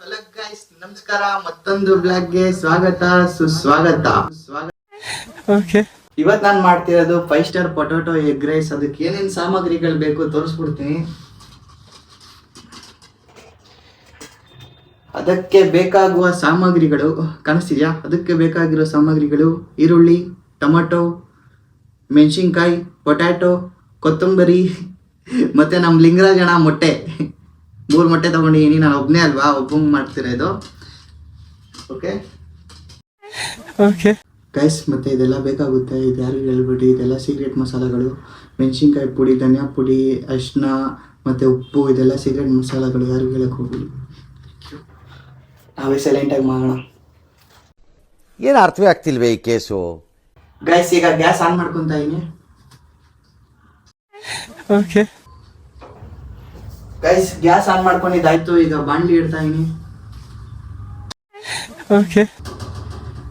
Hello guys, ನಮಸ್ಕಾರ. ಮತ್ತೊಂದು ಬ್ಲಾಗ್ಗೆ ಸ್ವಾಗತ ಸುಸ್ವಾಗತ. ಓಕೆ, ಇವತ್ತು ನಾನು ಮಾಡ್ತಿರೋದು 5 ಸ್ಟಾರ್ ಪೊಟ್ಯಾಟೊ ಎಗ್ ರೈಸ್. ಅದಕ್ಕೆ ಏನೇನು ಸಾಮಗ್ರಿಗಳು ಬೇಕು ತೋರಿಸ್ಬಿಡ್ತೀನಿ. ಅದಕ್ಕೆ ಬೇಕಾಗುವ ಸಾಮಗ್ರಿಗಳು ಕಾಣಿಸ್ತಿದ್ಯಾ? ಅದಕ್ಕೆ ಬೇಕಾಗಿರೋ ಸಾಮಗ್ರಿಗಳು: ಈರುಳ್ಳಿ, ಟೊಮೆಟೊ, ಮೆಣಸಿನ್ಕಾಯಿ, ಪೊಟ್ಯಾಟೊ, ಕೊತ್ತಂಬರಿ ಮತ್ತು ನಮ್ಮ ಲಿಂಗರಾಜಣ್ಣ ಮೊಟ್ಟೆ. 3 ಮೊಟ್ಟೆ ತೊಗೊಂಡಿದ್ದೀನಿ. ನಾನು ಒಬ್ಬನೇ ಅಲ್ವಾ, ಒಬ್ಬಂಗೆ ಮಾಡ್ತಿರೋದು. ಓಕೆ ಓಕೆ ಗೈಸ್, ಮತ್ತು ಇದೆಲ್ಲ ಬೇಕಾಗುತ್ತೆ. ಇದು ಯಾರಿಗೂ ಹೇಳ್ಬಿಡಿ, ಇದೆಲ್ಲ ಸೀಕ್ರೆಟ್ ಮಸಾಲೆಗಳು. ಮೆಣಸಿನ್ಕಾಯಿ ಪುಡಿ, ಧನಿಯಾ ಪುಡಿ, ಅರಿಶಿನ ಮತ್ತು ಉಪ್ಪು, ಇದೆಲ್ಲ ಸೀಕ್ರೆಟ್ ಮಸಾಲೆಗಳು. ಯಾರಿಗೂ ಹೇಳಕ್ಕೆ ಹೋಗ್ಬಿಡಿ. ನಾವೇ ಸೈಲೆಂಟಾಗಿ ಮಾಡೋಣ. ಏನು ಅರ್ಥವೇ ಆಗ್ತಿಲ್ವೇ ಈ ಕೇಸು? ಗೈಸ್, ಈಗ ಗ್ಯಾಸ್ ಆನ್ ಮಾಡ್ಕೊತಾ ಇದೀನಿ. ಓಕೆ ಗೈಸ್, ಗ್ಯಾಸ್ ಆನ್ ಮಾಡ್ಕೊಂಡಿದ್ದಾಯ್ತು. ಈಗ ಬಾಣಲಿ ಇಡ್ತಾ ಇದೀನಿ. ಓಕೆ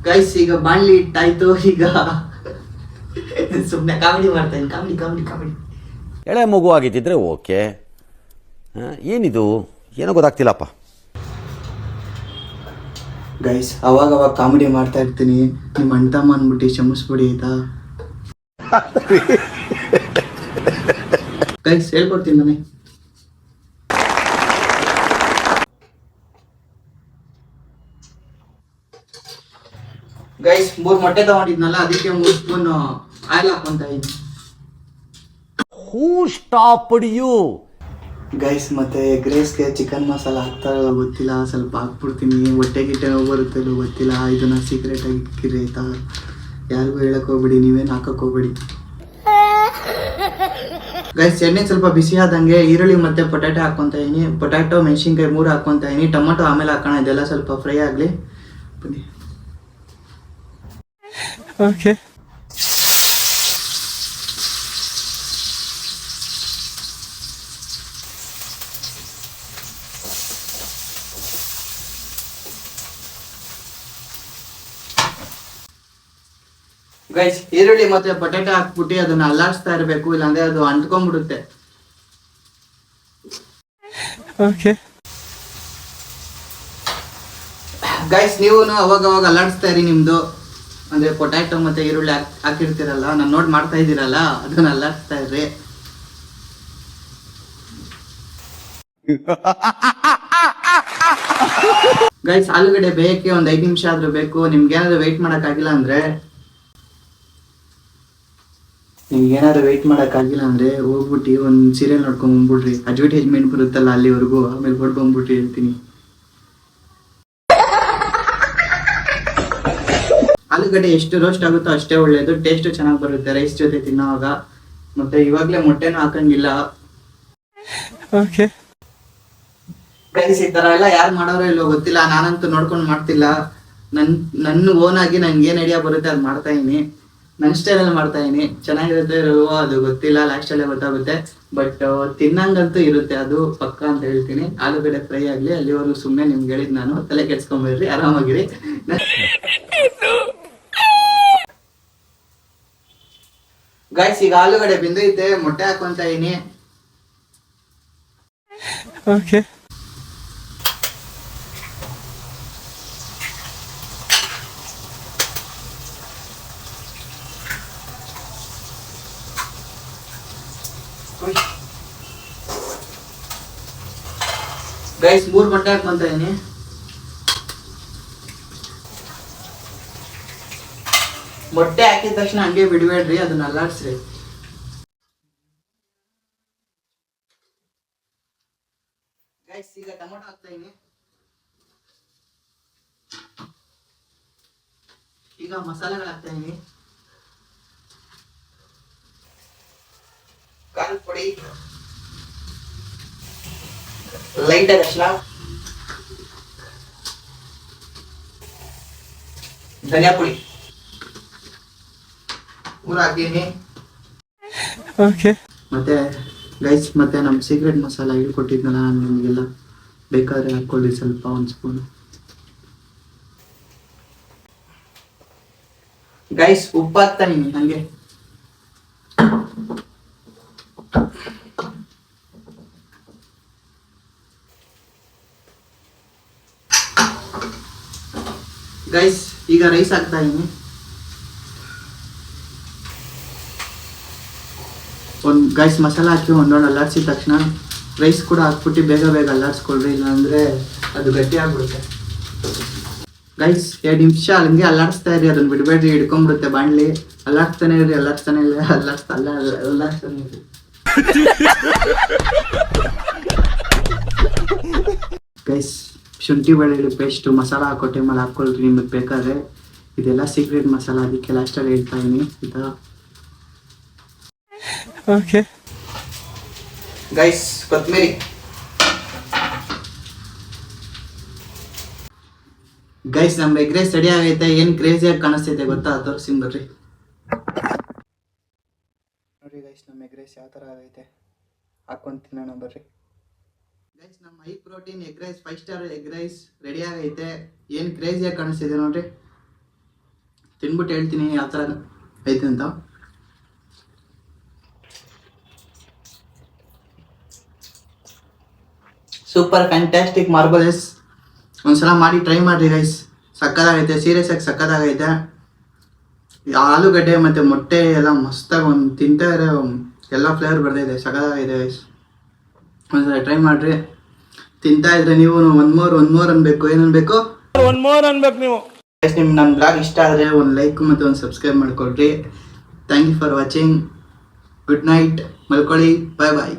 ಗೈಸ್, ಈಗ ಬಾಣಲಿ ಇಟ್ಟಾಯ್ತು. ಈಗ ಸುಮ್ಮನೆ ಕಾಮಿಡಿ ಮಾಡ್ತಾ ಇದೀನಿ. ಕಾಮಿಡಿ. ಎಳೆ ಮಗು ಆಗಿದ್ದಿದ್ರೆ ಓಕೆ, ಏನಿದು ಏನೋ ಗೊತ್ತಾಗ್ತಿಲ್ಲಪ್ಪ. ಗೈಸ್, ಅವಾಗ ಕಾಮಿಡಿ ಮಾಡ್ತಾ ಇರ್ತೀನಿ. ನಿಮ್ಮ ಅಣ್ಣ ತಮ್ಮ ಅಂದ್ಬಿಟ್ಟು ಕ್ಷಮಿಸ್ಬಿಡಿ ಆಯ್ತಾ? ಗೈಸ್, ಹೇಳ್ಕೊಡ್ತೀನಿ ಮನೆ. ಗೈಸ್, 3 ಮೊಟ್ಟೆ ತಗೊಂಡಿದ್ನಲ್ಲ, ಅದಕ್ಕೆ 3 ಸ್ಪೂನ್ ಆಯಿಲ್ ಹಾಕೊಂತ ಇದ್ದೀನಿ. ಹೂ ಸ್ಟಾಪ್ಡ್ ಯು? ಗೈಸ್, ಮತ್ತೆ ಎಗ್ ರೈಸ್ಗೆ ಚಿಕನ್ ಮಸಾಲ ಹಾಕ್ತಾರೋ ಗೊತ್ತಿಲ್ಲ, ಸ್ವಲ್ಪ ಹಾಕ್ಬಿಡ್ತೀನಿ. ಹೊಟ್ಟೆ ಗಿಟ್ಟೆ ಬರುತ್ತಲ್ಲೋ ಗೊತ್ತಿಲ್ಲ. ಇದನ್ನ ಸೀಕ್ರೆಟ್ ಆಗಿ ಇಕ್ಕಿರಿ ಆಯ್ತಾ? ಯಾರಿಗೂ ಹೇಳಕ್ ಹೋಗ್ಬಿಡಿ, ನೀವೇನು ಹಾಕಕ್ ಹೋಗ್ಬಿಡಿ. ಗೈಸ್, ಎಣ್ಣೆ ಸ್ವಲ್ಪ ಬಿಸಿ ಆದಂಗೆ ಈರುಳ್ಳಿ ಮತ್ತೆ ಪೊಟ್ಯಾಟೊ ಹಾಕ್ಕೊಂತ ಇದೀನಿ. ಪೊಟ್ಯಾಟೊ, ಮೆಣಸಿನ್ಕಾಯಿ 3 ಹಾಕ್ಕೊಂತ ಇದೀನಿ. ಟೊಮೆಟೊ ಆಮೇಲೆ ಹಾಕೋಣ. ಇದೆಲ್ಲ ಸ್ವಲ್ಪ ಫ್ರೈ ಆಗಲಿ. ಬನ್ನಿ. ಓಕೆ ಗೈಸ್, ಈರುಳ್ಳಿ ಮತ್ತೆ ಪೊಟ್ಯಾಟೊ ಹಾಕ್ಬಿಟ್ಟು ಅದನ್ನ ಅಲ್ಲಾಡಿಸ್ತಾ ಇರಬೇಕು, ಇಲ್ಲಾಂದ್ರೆ ಅದು ಅಂಟ್ಕೊಂಡ್ಬಿಡುತ್ತೆ. ಓಕೆ ಗೈಸ್, ನೀವು ಅವಾಗ ಅಲ್ಲಾಡಿಸ್ತಾ ಇರಿ. ನಿಮ್ದು ಅಂದ್ರೆ ಪೊಟ್ಯಾಟೊ ಮತ್ತೆ ಈರುಳ್ಳಿ ಹಾಕಿರ್ತೀರಲ್ಲ, ನಾನು ನೋಡಿ ಮಾಡ್ತಾ ಇದ್ದೀರಲ್ಲ, ಅದನ್ನ ಅಲ್ಲಾಡಿಸ್ತಾ ಇರ್ರಿ. ಗೈಸ್, ಆಲೂಗಡ್ಡೆ ಬೇಯಕ್ಕೆ 5 ನಿಮಿಷ ಆದ್ರೂ ಬೇಕು. ನಿಮ್ಗೇನಾದ್ರು ವೆಯ್ಟ್ ಮಾಡೋಕ್ಕಾಗಿಲ್ಲ ಅಂದ್ರೆ ಹೋಗ್ಬಿಟ್ಟು ಒಂದು ಸೀರಿಯಲ್ ನೋಡ್ಕೊಂಡ್ ಬಂದ್ಬಿಡ್ರಿ. ಅಡ್ವರ್ಟೈಸ್ಮೆಂಟ್ ಬರುತ್ತಲ್ಲ ಅಲ್ಲಿವರೆಗೂ, ಆಮೇಲೆ ಹೊಡ್ಕೊಂಡ್ಬಿಟ್ಟು ಹೇಳ್ತೀನಿ. ಆಲೂಗಡ್ಡೆ ಎಷ್ಟು ರೋಸ್ಟ್ ಆಗುತ್ತೋ ಅಷ್ಟೇ ಒಳ್ಳೇದು. ಟೇಸ್ಟ್ ಚೆನ್ನಾಗಿ ಬರುತ್ತೆ ರೈಸ್ ಜೊತೆ ತಿನ್ನೋವಾಗ. ಮತ್ತೆ ಇವಾಗಲೇ ಮೊಟ್ಟೆನೂ ಹಾಕಂಗಿಲ್ಲ. ಓಕೆ ಗೈಸ್, ಈ ತರ ಎಲ್ಲ ಯಾರು ಮಾಡೋರೋ ಇಲ್ಲೋ ಗೊತ್ತಿಲ್ಲ. ನಾನಂತೂ ನೋಡ್ಕೊಂಡು ಮಾಡ್ತಿಲ್ಲ. ನನ್ನ ಓನ್ ಆಗಿ ನನ್ಗೆ ಏನ್ ಐಡಿಯಾ ಬರುತ್ತೆ ಅದು ಮಾಡ್ತಾ ಇದೀನಿ. ನನ್ನ ಸ್ಟೈಲಲ್ಲಿ ಮಾಡ್ತಾ ಇದೀನಿ. ಚೆನ್ನಾಗಿರುತ್ತೆ ಇಲ್ವೋ ಅದು ಗೊತ್ತಿಲ್ಲ, ಲಾಸ್ಟ್ ಅಲ್ಲೇ ಗೊತ್ತಾಗುತ್ತೆ. ಬಟ್ ತಿನ್ನಂಗಂತೂ ಇರುತ್ತೆ, ಅದು ಪಕ್ಕ ಅಂತ ಹೇಳ್ತೀನಿ. ಆಲೂಗಡ್ಡೆ ಫ್ರೈ ಆಗ್ಲಿ ಅಲ್ಲಿವರೆಗೂ ಸುಮ್ಮನೆ ನಿಮ್ಗೆ ಹೇಳಿದ್ ನಾನು. ತಲೆ ಕೆಡ್ಸ್ಕೊಂಬೇಡ್ರಿ, ಆರಾಮಾಗಿರಿ. ಗೈಸ್, ಈಗ ಆಲೂಗಡ್ಡೆ ಬೆಂದೈತೆ. ಮೊಟ್ಟೆ ಹಾಕೊಂತ ಇದೀನಿ. ಓಕೆ ಗೈಸ್, 3 ಮೊಟ್ಟೆ ಹಾಕೊಂತ ಇದೀನಿ. ಮೊಟ್ಟೆ ಹಾಕಿದ ತಕ್ಷಣ ಹಂಗೆ ಬಿಡ್ಬೇಡ್ರಿ, ಅದನ್ನ ಅಲ್ಲಾಡ್ಸ್ರಿ. ಗೈಸ್, ಈಗ ಟೊಮೆಟೊ ಹಾಕ್ತಾ ಇದೀನಿ. ಈಗ ಮಸಾಲೆಗಳು ಹಾಕ್ತಾ ಇದೀನಿ. ಖಾರದ ಪುಡಿ, ಲೈಟ್ ಆಗಿ ಅರಿಶಿನ, ಧನಿಯಾ ಪುಡಿ 3 ಹಾಕಿದೀನಿ. ಓಕೆ ಮತ್ತೆ ಗೈಸ್, ಮತ್ತೆ ನಮ್ಮ ಸೀಕ್ರೆಟ್ ಮಸಾಲ ಹೇಳ್ಕೊಟ್ಟಿದ್ನಲ್ಲ ನಿಮಗೆಲ್ಲ, ಬೇಕಾದ್ರೆ ಹಾಕೊಳ್ಳಿ ಸ್ವಲ್ಪ, 1 ಸ್ಪೂನ್. ಗೈಸ್, ಉಪ್ಪು ಹಾಕ್ತಾನೆ ಹಂಗೆ. ಗೈಸ್ ಈಗ ರೈಸ್ ಹಾಕ್ತಾ ಇದೀನಿ. ಒಂದು ಗೈಸ್ ಮಸಾಲ ಹಾಕಿ ಒಂದೊಂದು ಅಲ್ಲಾಡ್ಸಿದ ತಕ್ಷಣ ರೈಸ್ ಕೂಡ ಹಾಕ್ಬಿಟ್ಟು ಬೇಗ ಬೇಗ ಅಲ್ಲಾಡ್ಸ್ಕೊಳ್ರಿ, ಇಲ್ಲಾಂದರೆ ಅದು ಗಟ್ಟಿ ಆಗ್ಬಿಡುತ್ತೆ. ಗೈಸ್ 2 ನಿಮಿಷ ಹಂಗೆ ಅಲ್ಲಾಡಿಸ್ತಾ ಇರಿ, ಅದನ್ನ ಬಿಡಬೇಡ್ರಿ, ಹಿಡ್ಕೊಂಡ್ಬಿಡುತ್ತೆ ಬಾಣಲಿ. ಅಲ್ಲಾಡ್ಸ್ತಾನೆ ಇರಿ, ಅಲ್ಲಾಡ್ಸ್ತಾನೆ ಇಲ್ಲ, ಅಲ್ಲಾಡ್ಸ್ತಾನೆ ಇರಿ. ಗೈಸ್ ಶುಂಠಿ ಬೆಳ್ಳುಳ್ಳಿ ಪೇಸ್ಟು ಮಸಾಲ ಹಾಕೋ ಟೈಮಲ್ಲಿ ಹಾಕ್ಕೊಳ್ರಿ ನಿಮಗೆ ಬೇಕಾದ್ರೆ. ಇದೆಲ್ಲ ಸೀಕ್ರೆಟ್ ಮಸಾಲ, ಅದಕ್ಕೆ ಲಾಸ್ಟಲ್ಲಿ ಹೇಳ್ತಾ ಇದೀನಿ ಈ ಥರ. Okay. ಗೈಸ್ ಕೊತ್ತಂಬರಿ. ಗೈಸ್ ನಮ್ಮ ಎಗ್ ರೈಸ್ ರೆಡಿ ಆಗೈತೆ. ಏನು ಕ್ರೇಜಿಯಾಗಿ ಕಾಣಿಸ್ತೈತೆ ಗೊತ್ತಾ, ತೋರಿಸ್ತೀನಿ ಬರ್ರಿ. ನೋಡಿ ಗೈಸ್ ನಮ್ಮ ಎಗ್ ರೈಸ್ ಯಾವ ಥರ ಆಗೈತೆ, ಹಾಕೊಂಡು ತಿನ್ನೋಣ ಬರ್ರಿ. ಗೈಸ್ ನಮ್ಮ high protein egg rice 5 star egg rice ready ಆಗೈತೆ. ಏನು ಕ್ರೇಜಿಯಾಗಿ ಕಾಣಿಸ್ತಿದೆ ನೋಡ್ರಿ. ತಿನ್ಬಿಟ್ಟು ಹೇಳ್ತೀನಿ ಯಾವ ಥರ ಐತೆ ಅಂತ. Super fantastic marvellous. ಒಂದ್ಸಲ ಮಾಡಿ ಟ್ರೈ ಮಾಡಿರಿ ಗೈಸ್, ಸಕ್ಕತ್ತಾಗೈತೆ, ಸೀರಿಯಸ್ ಆಗಿ ಸಕ್ಕತ್ತಾಗೈತೆ. ಆಲೂಗಡ್ಡೆ ಮತ್ತು ಮೊಟ್ಟೆ ಎಲ್ಲ ಮಸ್ತಾಗಿ ಒಂದು ತಿಂತಾ ಇರೋ ಎಲ್ಲ ಫ್ಲೇವರ್ ಬರ್ತಾಯಿದೆ, ಸಕ್ಕತ್ತಾಗೈತೆ ಗೈಸ್. ಒಂದ್ಸಲ ಟ್ರೈ ಮಾಡಿರಿ. ತಿಂತಾ ಇದ್ರೆ ನೀವು ಒನ್ ಮೋರ್ ಅನ್ಬೇಕು. ಏನನ್ಬೇಕು? ಒನ್ ಮೋರ್ ಅನ್ಬೇಕು ನೀವು. ಗೈಸ್ ನಿಮ್ಗೆ ನನ್ನ ಬ್ಲಾಗ್ ಇಷ್ಟ ಆದರೆ ಒಂದು ಲೈಕ್ ಮತ್ತು ಒಂದು ಸಬ್ಸ್ಕ್ರೈಬ್ ಮಾಡ್ಕೊಳ್ರಿ. Thank you for watching. Good night, ಮಲ್ಕೊಳ್ಳಿ, ಬಾಯ್ ಬಾಯ್.